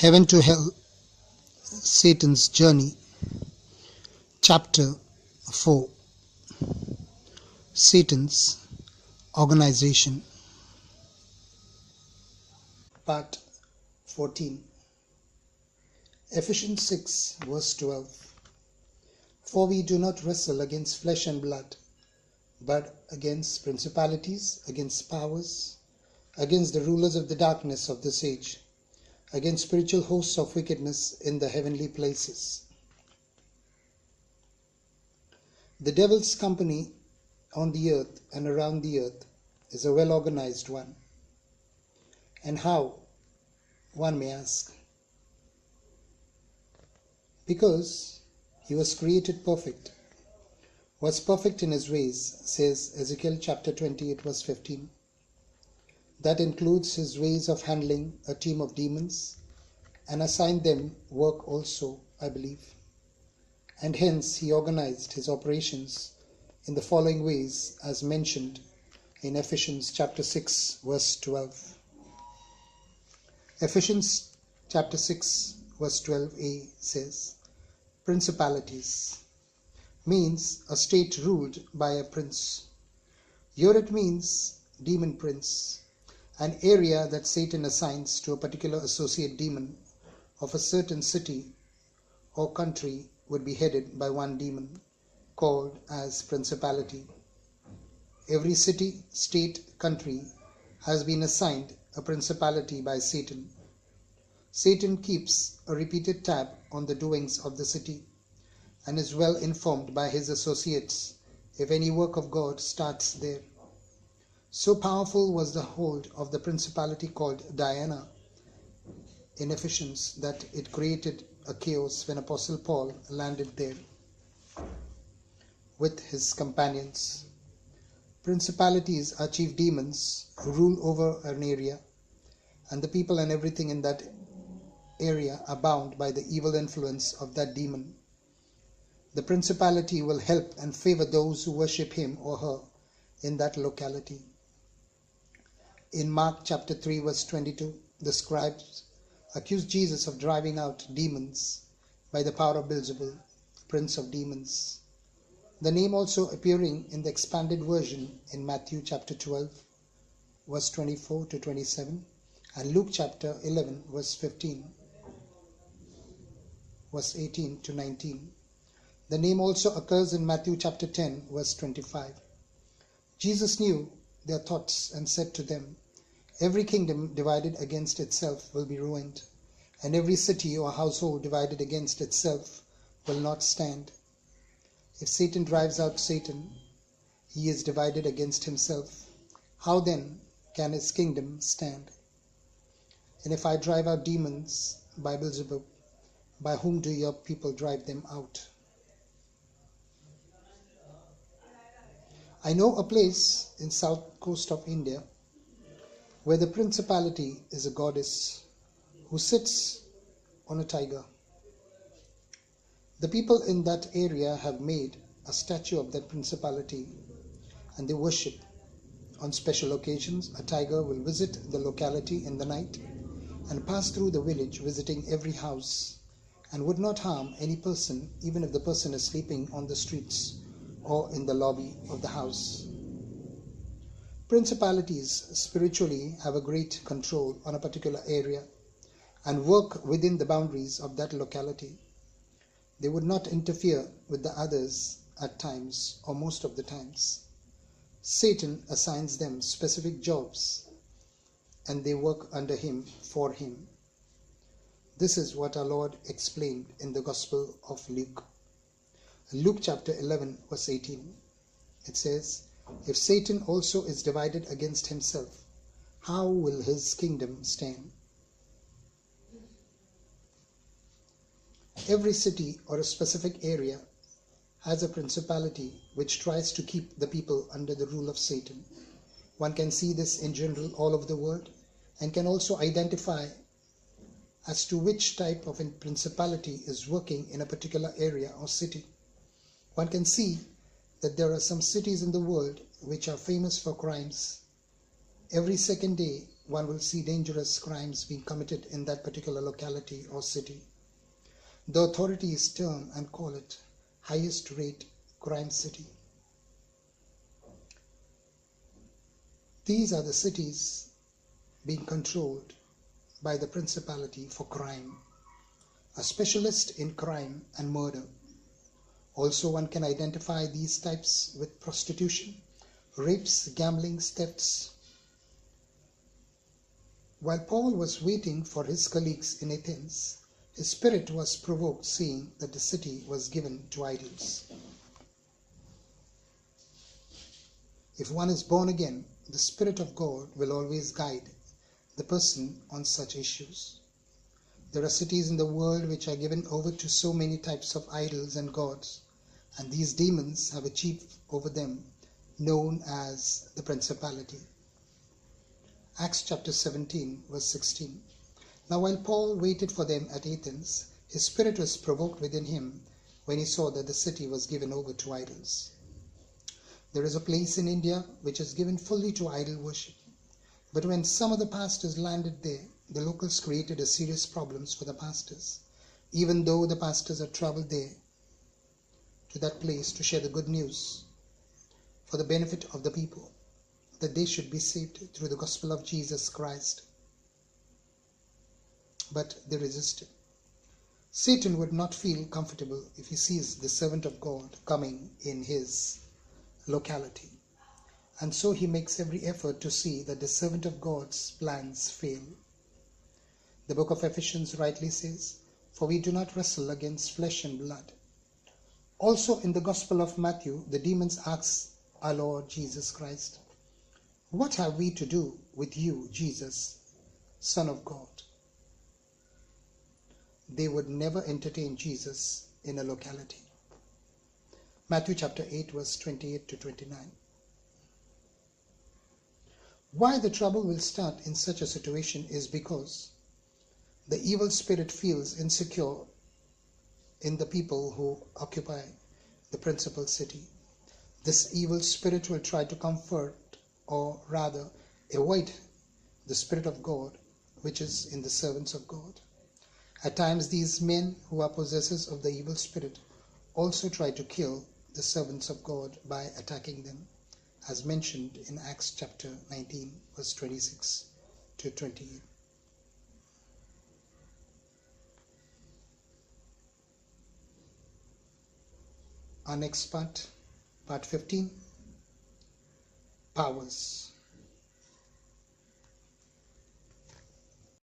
Heaven to Hell, Satan's Journey, Chapter 4, Satan's Organization, Part 14, Ephesians 6, verse 12. For we do not wrestle against flesh and blood, but against principalities, against powers, against the rulers of the darkness of this age, against spiritual hosts of wickedness in the heavenly places. The devil's company on the earth and around the earth is a well-organized one. And how, one may ask? Because he was created perfect, was perfect in his ways, says Ezekiel chapter 28 verse 15. That includes his ways of handling a team of demons and assigned them work also, I believe. And hence he organized his operations in the following ways as mentioned in Ephesians chapter 6 verse 12. Ephesians chapter 6 verse 12a says, principalities means a state ruled by a prince. Here it means demon prince, an area that Satan assigns to a particular associate demon of a certain city or country would be headed by one demon, called as principality. Every city, state, country has been assigned a principality by Satan. Satan keeps a repeated tab on the doings of the city and is well informed by his associates if any work of God starts there. So powerful was the hold of the principality called Diana in Ephesians that it created a chaos when Apostle Paul landed there with his companions. Principalities are chief demons who rule over an area, and the people and everything in that area are bound by the evil influence of that demon. The principality will help and favor those who worship him or her in that locality. In Mark chapter 3 verse 22, the scribes accused Jesus of driving out demons by the power of Beelzebul, prince of demons. The name also appearing in the expanded version in Matthew chapter 12 verse 24 to 27 and Luke chapter 11 verse 15 verse 18 to 19. The name also occurs in Matthew chapter 10 verse 25. Jesus knew their thoughts and said to them, every kingdom divided against itself will be ruined, and every city or household divided against itself will not stand. If Satan drives out Satan, he is divided against himself. How then can his kingdom stand? And if I drive out demons by Beelzebub, by whom do your people drive them out? I know a place in south coast of India where the principality is a goddess who sits on a tiger. The people in that area have made a statue of that principality and they worship. On special occasions, a tiger will visit the locality in the night and pass through the village visiting every house and would not harm any person even if the person is sleeping on the streets or in the lobby of the house. Principalities spiritually have a great control on a particular area and work within the boundaries of that locality. They would not interfere with the others at times or most of the times. Satan assigns them specific jobs and they work under him for him. This is what our Lord explained in the Gospel of Luke. Luke chapter 11 verse 18. It says, if Satan also is divided against himself, how will his kingdom stand? Every city or a specific area has a principality which tries to keep the people under the rule of Satan. One can see this in general all over the world and can also identify as to which type of principality is working in a particular area or city. One can see that there are some cities in the world which are famous for crimes. Every second day one will see dangerous crimes being committed in that particular locality or city. The authorities turn and call it highest rate crime city. These are the cities being controlled by the principality for crime, a specialist in crime and murder. Also, one can identify these types with prostitution, rapes, gambling, thefts. While Paul was waiting for his colleagues in Athens, his spirit was provoked seeing that the city was given to idols. If one is born again, the Spirit of God will always guide the person on such issues. There are cities in the world which are given over to so many types of idols and gods, and these demons have a chief over them known as the principality. Acts chapter 17 verse 16. Now while Paul waited for them at Athens, his spirit was provoked within him when he saw that the city was given over to idols. There is a place in India which is given fully to idol worship. But when some of the pastors landed there, the locals created a serious problems for the pastors, even though the pastors had traveled there to that place to share the good news for the benefit of the people, that they should be saved through the gospel of Jesus Christ. But they resisted. Satan would not feel comfortable if he sees the servant of God coming in his locality. And so he makes every effort to see that the servant of God's plans fail. The book of Ephesians rightly says, "For we do not wrestle against flesh and blood." Also in the Gospel of Matthew, the demons ask our Lord Jesus Christ, "What have we to do with you, Jesus, Son of God?" They would never entertain Jesus in a locality. Matthew chapter 8 verse 28 to 29. Why the trouble will start in such a situation is because the evil spirit feels insecure in the people who occupy the principal city. This evil spirit will try to comfort, or rather avoid, the Spirit of God which is in the servants of God. At times these men who are possessors of the evil spirit also try to kill the servants of God by attacking them, as mentioned in Acts chapter 19 verse 26 to 28. Our next part 15, powers.